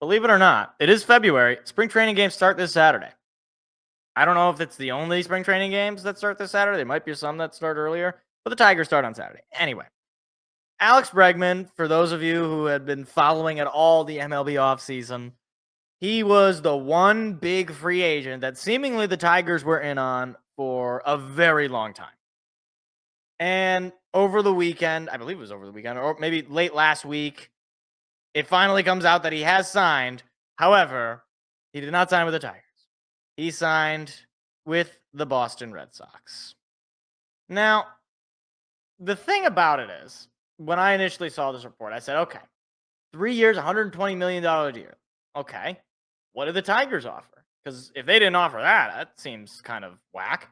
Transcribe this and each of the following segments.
believe it or not, it is February. Spring training games start this Saturday. I don't know if it's the only spring training games that start this Saturday. There might be some that start earlier, but the Tigers start on Saturday. Anyway, Alex Bregman, for those of you who had been following at all the MLB offseason, he was the one big free agent that seemingly the Tigers were in on for a very long time. And over the weekend, I believe it was over the weekend, or maybe late last week, it finally comes out that he has signed. However, he did not sign with the Tigers. He signed with the Boston Red Sox. Now, the thing about it is, when I initially saw this report, I said, okay, 3 years, $120 million a year. Okay, what did the Tigers offer? Because if they didn't offer that, that seems kind of whack.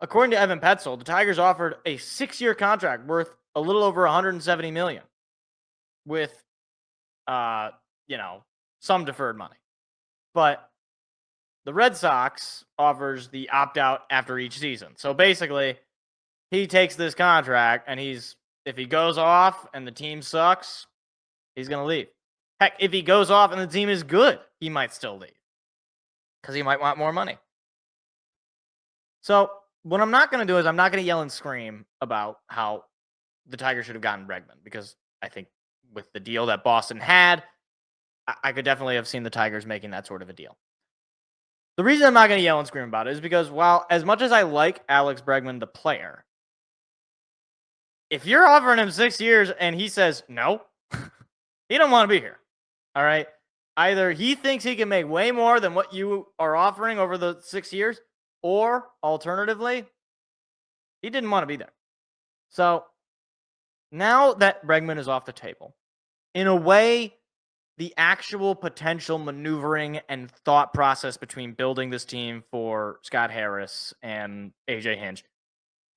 According to Evan Petzold, the Tigers offered a 6-year contract worth a little over $170 million with, some deferred money. But the Red Sox offers the opt-out after each season. So basically, he takes this contract, and if he goes off and the team sucks, he's going to leave. Heck, if he goes off and the team is good, he might still leave because he might want more money. So what I'm not going to do is I'm not going to yell and scream about how the Tigers should have gotten Bregman, because I think with the deal that Boston had, I could definitely have seen the Tigers making that sort of a deal. The reason I'm not going to yell and scream about it is because, while as much as I like Alex Bregman, the player, if you're offering him 6 years and he says no, he don't want to be here. All right. Either he thinks he can make way more than what you are offering over the 6 years, or alternatively, he didn't want to be there. So now that Bregman is off the table, in a way, the actual potential maneuvering and thought process between building this team for Scott Harris and AJ Hinch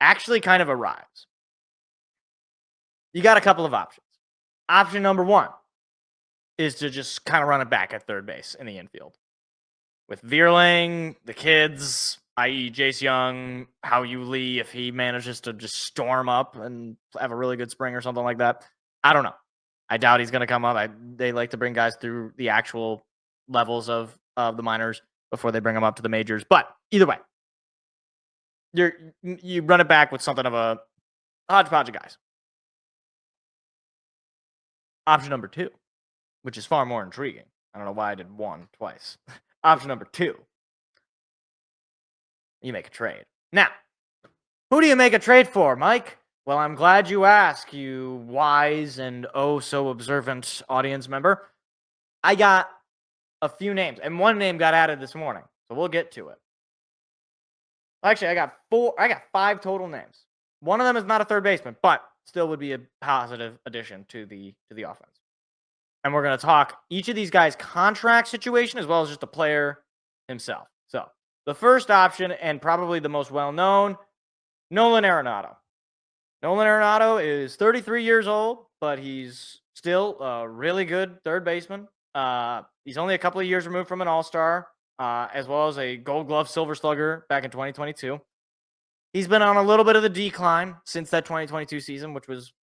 actually kind of arrives. You got a couple of options. Option number one is to just kind of run it back at third base in the infield. With Vierling, the kids, i.e. Jace Young, Hao-Yu Lee, if he manages to just storm up and have a really good spring or something like that. I don't know. I doubt he's going to come up. They like to bring guys through the actual levels of the minors before they bring them up to the majors. But either way, you run it back with something of a hodgepodge of guys. Option number two, which is far more intriguing. I don't know why I did one twice. Option number two, you make a trade. Now, who do you make a trade for, Mike? Well, I'm glad you asked, you wise and oh so observant audience member. I got a few names, and one name got added this morning, so we'll get to it. Actually, I got 5 total names. One of them is not a third baseman, but still would be a positive addition to the offense. And we're going to talk each of these guys' contract situation as well as just the player himself. So the first option, and probably the most well-known, Nolan Arenado. Nolan Arenado is 33 years old, but he's still a really good third baseman. He's only a couple of years removed from an All-Star, as well as a Gold Glove Silver Slugger back in 2022. He's been on a little bit of the decline since that 2022 season, which was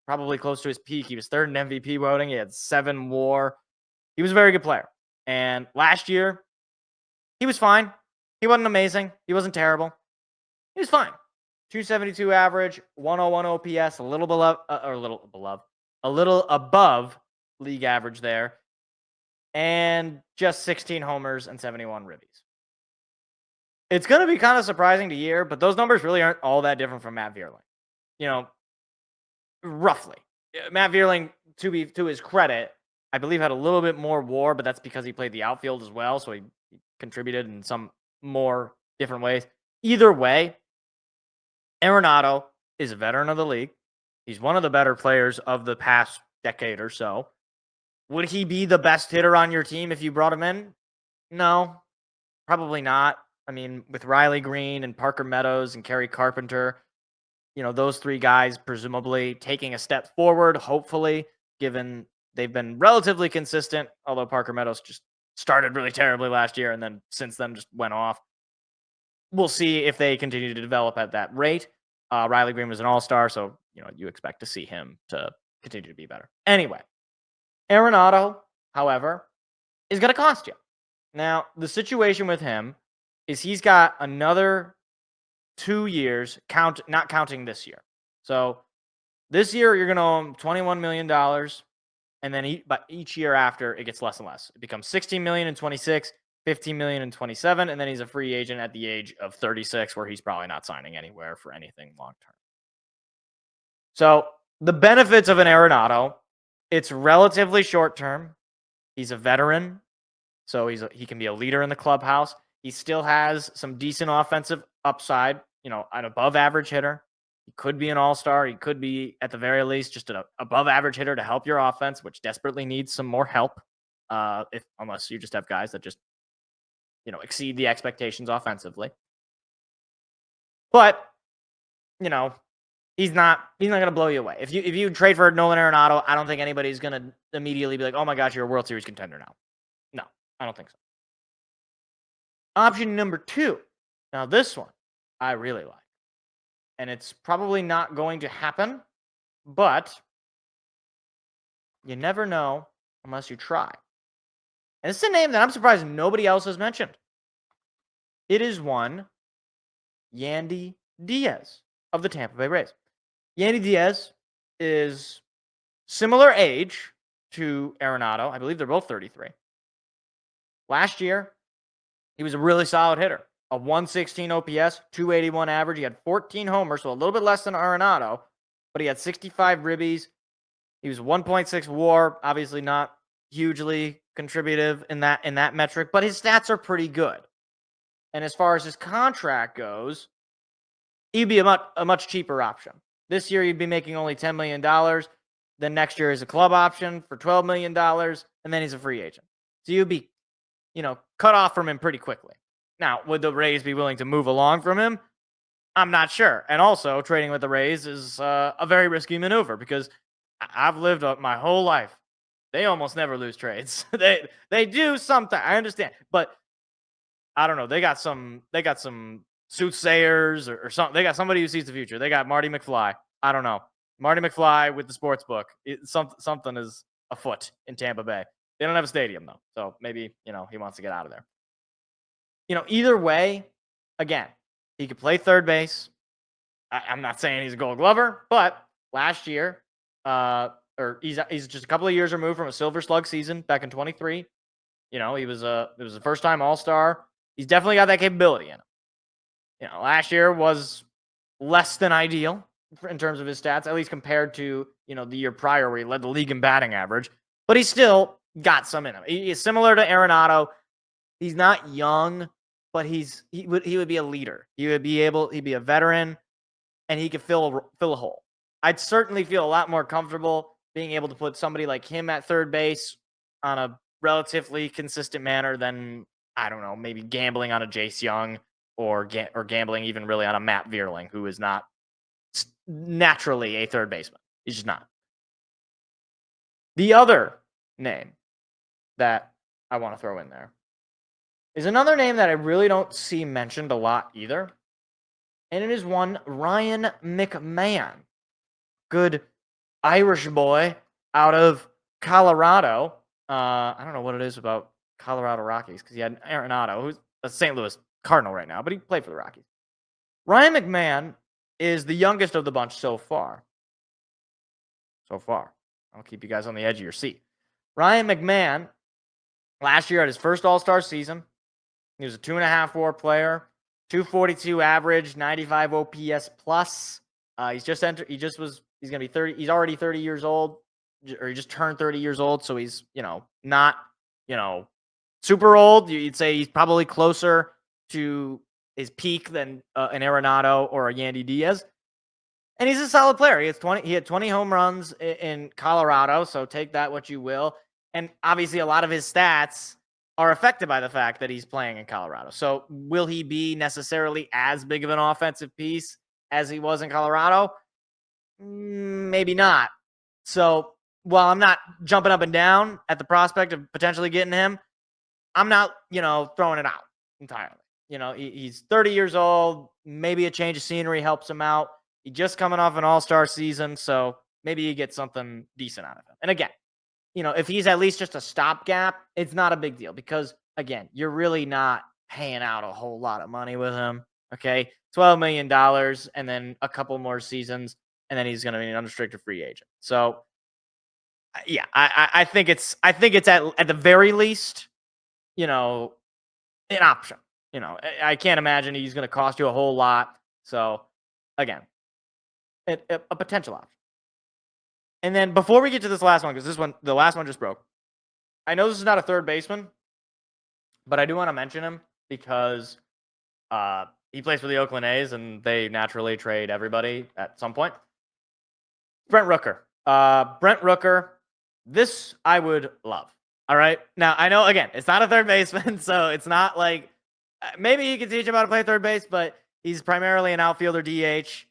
probably close to his peak. He was third in MVP voting. He had 7 WAR. He was a very good player. And last year, he was fine. He wasn't amazing. He wasn't terrible. He was fine. 272 average, 101 OPS, a little above league average there, and just 16 homers and 71 ribbies. It's going to be kind of surprising to hear, but those numbers really aren't all that different from Matt Vierling. Roughly. Matt Vierling, to his credit, I believe had a little bit more WAR, but that's because he played the outfield as well, so he contributed in some more different ways. Either way, Arenado is a veteran of the league. He's one of the better players of the past decade or so. Would he be the best hitter on your team if you brought him in? No, probably not. I mean, with Riley Green and Parker Meadows and Kerry Carpenter, those 3 guys presumably taking a step forward, hopefully, given they've been relatively consistent, although Parker Meadows just started really terribly last year and then since then just went off. We'll see if they continue to develop at that rate. Riley Green was an all-star, so you expect to see him to continue to be better. Anyway, Arenado, however, is going to cost you. Now, the situation with him is he's got another 2 years, not counting this year. So this year you're going to owe him $21 million. And then but each year after it gets less and less. It becomes 16 million in 26, 15 million in 27, and then he's a free agent at the age of 36, where he's probably not signing anywhere for anything long term. So the benefits of an Arenado, it's relatively short term. He's a veteran, so he can be a leader in the clubhouse. He still has some decent offensive upside, an above average hitter. He could be an all-star. He could be, at the very least, just an above-average hitter to help your offense, which desperately needs some more help. Unless you just have guys that just, exceed the expectations offensively. But, he's not going to blow you away. If you trade for Nolan Arenado, I don't think anybody's going to immediately be like, oh my gosh, you're a World Series contender now. No, I don't think so. Option number 2. Now, this one I really like. And it's probably not going to happen, but you never know unless you try. And it's a name that I'm surprised nobody else has mentioned. It is one Yandy Diaz of the Tampa Bay Rays. Yandy Diaz is similar age to Arenado. I believe they're both 33. Last year, he was a really solid hitter. A 116 OPS, 281 average. He had 14 homers, so a little bit less than Arenado, but he had 65 ribbies. He was 1.6 WAR, obviously not hugely contributive in that metric, but his stats are pretty good. And as far as his contract goes, he'd be a much cheaper option. This year, he'd be making only $10 million. Then next year is a club option for $12 million, and then he's a free agent. So you'd be, cut off from him pretty quickly. Now, would the Rays be willing to move along from him? I'm not sure. And also, trading with the Rays is a very risky maneuver because I've lived my whole life. They almost never lose trades. They do sometimes. I understand, but I don't know. They got some soothsayers or something. They got somebody who sees the future. They got Marty McFly. I don't know. Marty McFly with the sports book. Something is afoot in Tampa Bay. They don't have a stadium though, so maybe he wants to get out of there. Either way, again, he could play third base. I'm not saying he's a Gold Glover, but last year, he's just a couple of years removed from a Silver Slug season back in 23. It was a first-time All-Star. He's definitely got that capability in him. Last year was less than ideal in terms of his stats, at least compared to the year prior where he led the league in batting average. But he still got some in him. He is similar to Arenado. He's not young, but he would be a leader. He'd be a veteran, and he could fill a hole. I'd certainly feel a lot more comfortable being able to put somebody like him at third base on a relatively consistent manner than, I don't know, maybe gambling on a Jace Young or gambling even really on a Matt Vierling, who is not naturally a third baseman. He's just not. The other name that I want to throw in there is another name that I really don't see mentioned a lot either. And it is one Ryan McMahon. Good Irish boy out of Colorado. I don't know what it is about Colorado Rockies because he had Arenado, who's a St. Louis Cardinal right now, but he played for the Rockies. Ryan McMahon is the youngest of the bunch so far. I'll keep you guys on the edge of your seat. Ryan McMahon, last year at his first All-Star season, he was a 2.5 WAR player, 242 average, 95 OPS plus. He's going to be 30. He's already 30 years old, or he just turned 30 years old. So he's, not, super old. You'd say he's probably closer to his peak than an Arenado or a Yandy Diaz. And he's a solid player. He had 20 home runs in Colorado. So take that what you will. And obviously a lot of his stats are affected by the fact that he's playing in Colorado. So will he be necessarily as big of an offensive piece as he was in Colorado? Maybe not. So while I'm not jumping up and down at the prospect of potentially getting him, I'm not, throwing it out entirely. He's 30 years old. Maybe a change of scenery helps him out. He's just coming off an all-star season, so maybe he gets something decent out of him. And again, if he's at least just a stopgap, it's not a big deal because, again, you're really not paying out a whole lot of money with him. Okay. $12 million and then a couple more seasons, and then he's going to be an unrestricted free agent. So, yeah, I think it's at the very least, an option. I can't imagine he's going to cost you a whole lot. So, again, a potential option. And then before we get to this last one, because the last one just broke. I know this is not a third baseman, but I do want to mention him because he plays for the Oakland A's, and they naturally trade everybody at some point. Brent Rooker. Brent Rooker. This I would love. All right. Now, I know, again, it's not a third baseman, so it's not like maybe you can teach him how to play third base, but he's primarily an outfielder DH,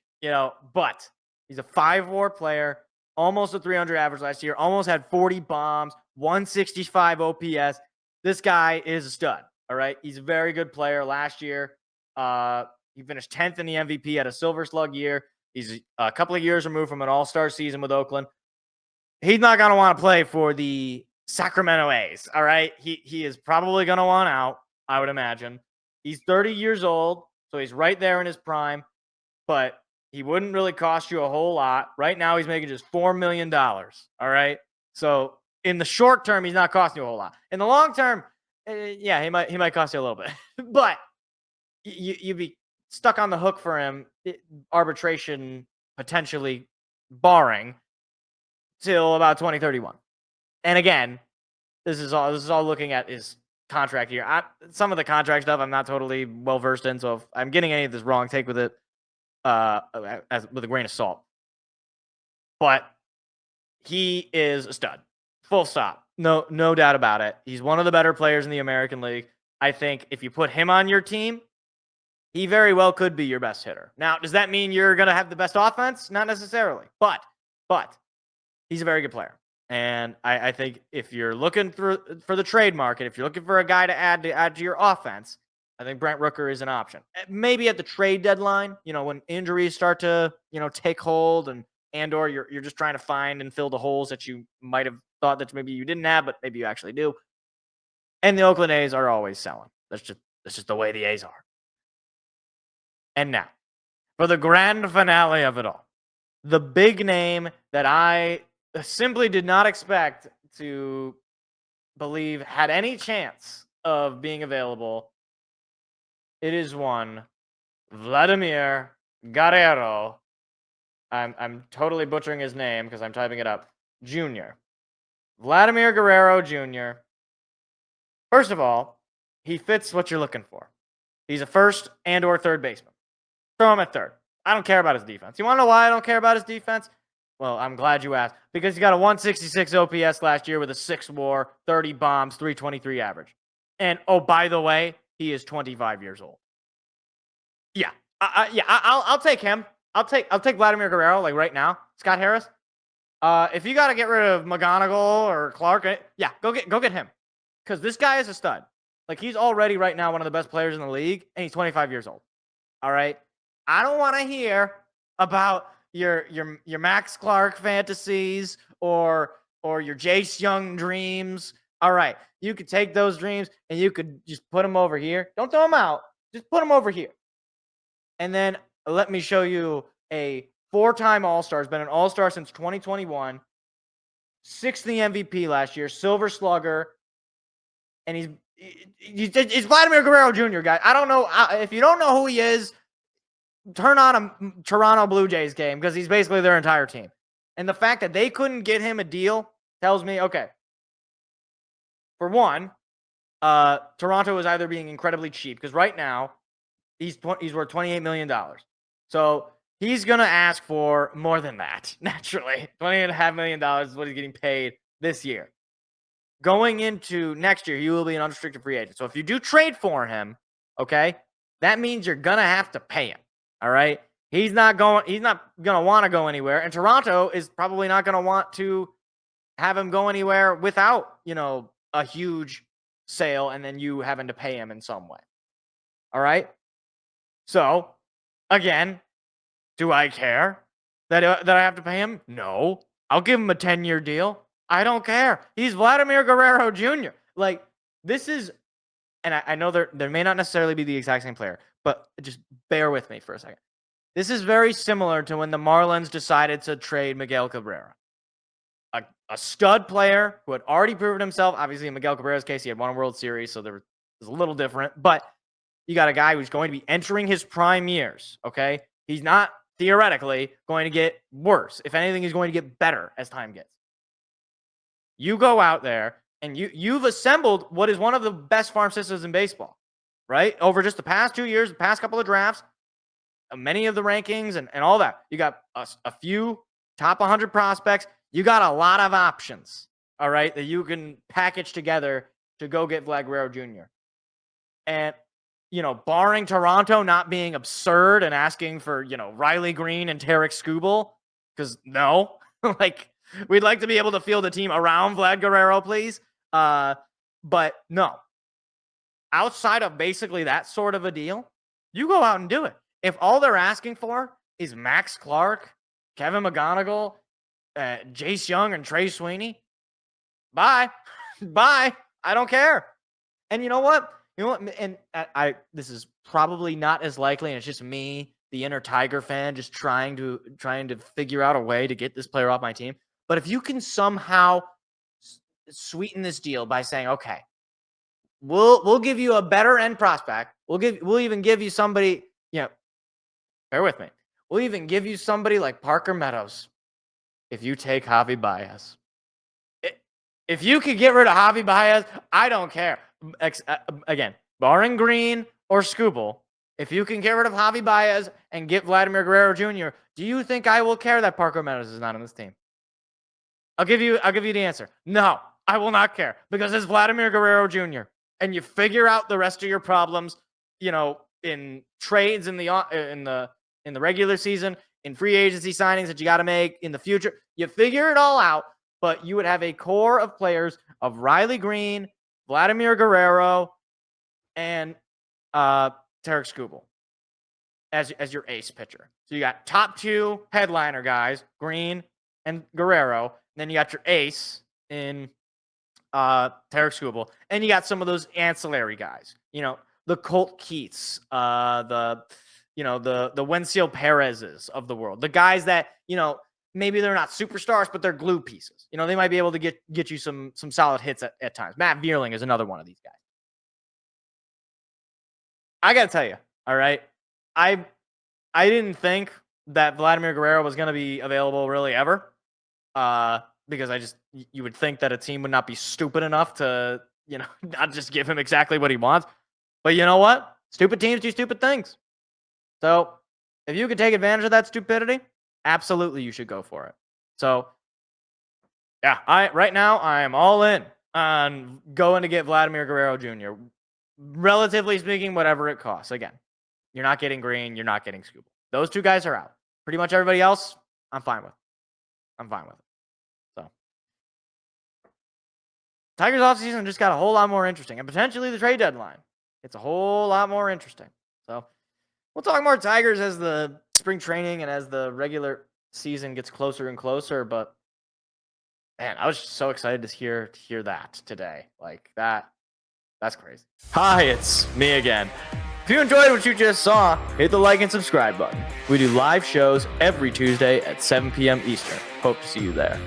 but he's a 5-WAR player, almost a 300 average last year, almost had 40 bombs, 165 OPS. This guy is a stud. All right. He's a very good player. Last year, he finished 10th in the MVP at a Silver Slug year. He's a couple of years removed from an all-star season with Oakland. He's not going to want to play for the Sacramento A's, all right? He is probably going to want out, I would imagine. He's 30 years old, so he's right there in his prime, but he wouldn't really cost you a whole lot. Right now, he's making just $4 million, all right? So in the short term, he's not costing you a whole lot. In the long term, yeah, he might cost you a little bit. But you'd be stuck on the hook for him, arbitration potentially barring, till about 2031. And again, this is all looking at his contract here. Some of the contract stuff I'm not totally well versed in, so if I'm getting any of this wrong, take with it with a grain of salt. But he is a stud. Full stop. No doubt about it. He's one of the better players in the American League. I think if you put him on your team, he very well could be your best hitter. Now, does that mean you're going to have the best offense? Not necessarily. But he's a very good player. And I think if you're looking for the trade market, if you're looking for a guy to add to your offense, I think Brent Rooker is an option. Maybe at the trade deadline, when injuries start to, take hold and or you're just trying to find and fill the holes that you might have thought that maybe you didn't have, but maybe you actually do. And the Oakland A's are always selling. That's just the way the A's are. And now, for the grand finale of it all, the big name that I simply did not expect to believe had any chance of being available. It is one Vladimir Guerrero. I'm totally butchering his name because I'm typing it up. Jr. Vladimir Guerrero Jr. First of all, he fits what you're looking for. He's a first and or third baseman. Throw him at third. I don't care about his defense. You want to know why I don't care about his defense? Well, I'm glad you asked. Because he got a 166 OPS last year with a 6-WAR, 30 bombs, 323 average. And, oh, by the way, he is 25 years old. Yeah. I'll take him. I'll take Vladimir Guerrero, like right now. Scott Harris. If you got to get rid of McGonigal or Clark, yeah, go get him. Because this guy is a stud. Like, he's already right now one of the best players in the league, and he's 25 years old. All right? I don't want to hear about your Max Clark fantasies or your Jace Young dreams. All right, you could take those dreams and you could just put them over here. Don't throw them out. Just put them over here. And then let me show you a 4-time All-Star. Has been an All-Star since 2021. 6th in the MVP last year. Silver Slugger. And he's Vladimir Guerrero Jr., guys. I don't know. If you don't know who he is, turn on a Toronto Blue Jays game because he's basically their entire team. And the fact that they couldn't get him a deal tells me, okay, for one, Toronto is either being incredibly cheap because right now he's worth $28 million. So he's going to ask for more than that, naturally. $20.5 million is what he's getting paid this year. Going into next year, he will be an unrestricted free agent. So if you do trade for him, okay, that means you're going to have to pay him. All right. He's not going to want to go anywhere. And Toronto is probably not going to want to have him go anywhere without, a huge sale and then you having to pay him in some way. All right. So again, do I care that I have to pay him? No. I'll give him a 10-year deal. I don't care. He's Vladimir Guerrero Jr. Like, this is, and I know there may not necessarily be the exact same player, but just bear with me for a second. This is very similar to when the Marlins decided to trade Miguel Cabrera. A stud player who had already proven himself. Obviously, in Miguel Cabrera's case, he had won a World Series, so there was a little different. But you got a guy who's going to be entering his prime years, okay? He's not theoretically going to get worse. If anything, he's going to get better as time gets. You go out there and you've assembled what is one of the best farm systems in baseball, right? Over just the past 2 years, the past couple of drafts, many of the rankings and all that. You got a few top 100 prospects. You got a lot of options, all right, that you can package together to go get Vlad Guerrero Jr. And, barring Toronto not being absurd and asking for, Riley Green and Tarek Skubal, because no, we'd like to be able to field a team around Vlad Guerrero, please. But no, outside of basically that sort of a deal, you go out and do it. If all they're asking for is Max Clark, Kevin McGonigal, Jace Young, and Trey Sweeney, bye. Bye. I don't care. And you know what? And this is probably not as likely, and it's just me, the inner Tiger fan, just trying to figure out a way to get this player off my team. But if you can somehow sweeten this deal by saying, okay, we'll give you a better end prospect. We'll even give you somebody, bear with me. We'll even give you somebody like Parker Meadows if you take Javi Baez. If you could get rid of Javi Baez, I don't care. Again, barring Green or Skubal, if you can get rid of Javi Baez and get Vladimir Guerrero Jr., do you think I will care that Parker Meadows is not on this team? I'll give you the answer. No, I will not care because it's Vladimir Guerrero Jr. And you figure out the rest of your problems, in trades in the regular season, in free agency signings that you got to make in the future. You figure it all out, but you would have a core of players of Riley Green, Vladimir Guerrero, and Tarek Skubal as your ace pitcher. So you got top two headliner guys, Green and Guerrero. Then you got your ace in Tarek Skubal, and you got some of those ancillary guys. The Colt Keats, the Wencio Perez's of the world, the guys that maybe they're not superstars, but they're glue pieces. They might be able to get you some solid hits at times. Matt Vierling is another one of these guys. I gotta tell you, all right, I didn't think that Vladimir Guerrero was going to be available really ever, because you would think that a team would not be stupid enough to not just give him exactly what he wants. But you know what? Stupid teams do stupid things. So if you could take advantage of that stupidity, absolutely you should go for it. So yeah, right now I am all in on going to get Vladimir Guerrero Jr. Relatively speaking, whatever it costs. Again, you're not getting Green, you're not getting Skubal. Those two guys are out. Pretty much everybody else, I'm fine with. So Tigers offseason just got a whole lot more interesting, and potentially the trade deadline. It's a whole lot more interesting. So we'll talk more Tigers as the spring training and as the regular season gets closer and closer. But man, I was just so excited to hear that today. That's crazy. Hi, it's me again. If you enjoyed what you just saw, hit the like and subscribe button. We do live shows every Tuesday at 7 p.m. Eastern. Hope to see you there.